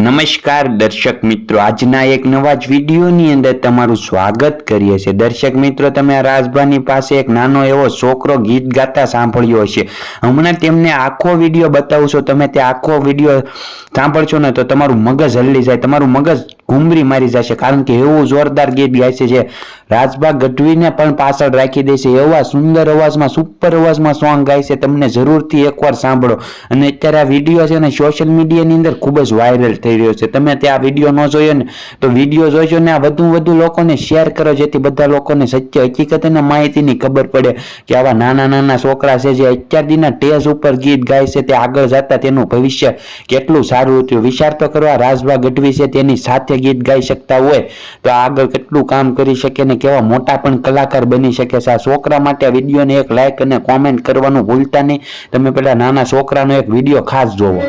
નમસ્કાર દર્શક મિત્રો, આજના એક નવા જ વિડીયોની અંદર તમારું સ્વાગત કરીએ છીએ। દર્શક મિત્રો, તમે આ રાજભાની પાસે એક નાનો એવો છોકરો ગીત ગાતા સાંભળ્યો હશે। હમણાં તેમને આખો વિડીયો બતાવું છું। તમે તે આખો વિડીયો સાંભળશો ને તો તમારું મગજ હલ્લી જાય, તમારું મગજ ઘૂમરી મારી જશે, કારણ કે એવું જોરદાર ગીત ગાય છે જે રાજભા ગઢવીને પણ પાછળ રાખી દેશે। એવા સુંદર અવાજમાં, સુપર અવાજમાં સોંગ ગાય છે। તમને જરૂરથી એકવાર સાંભળો। અને અત્યારે આ વિડીયો છે ને સોશિયલ મીડિયાની અંદર ખૂબ જ વાયરલ થઈ રહ્યો છે। તમે તે આ વિડીયો ન જોયો ને તો વિડીયો જોઈજો ને આ વધુ લોકોને શેર કરો, જેથી બધા લોકોને સત્ય હકીકત અને માહિતીની ખબર પડે કે આવા નાના છોકરા છે જે અત્યારના ટેજ ઉપર ગીત ગાય છે તે આગળ જતા તેનું ભવિષ્ય કેટલું સારું હતું। વિચાર તો કરો, આ રાજભા ગઢવી છે તેની સાથે ગીત ગાઈ શકતા હોય તો આગળ કેટલું કામ કરી શકે ને કેવા મોટા પણ કલાકાર બની શકે છે। આ છોકરા માટે આ વિડીયોને એક લાઈક અને કોમેન્ટ કરવાનું ભૂલતા નહીં। તમે પેલા નાના છોકરાનો એક વિડીયો ખાસ જોવો।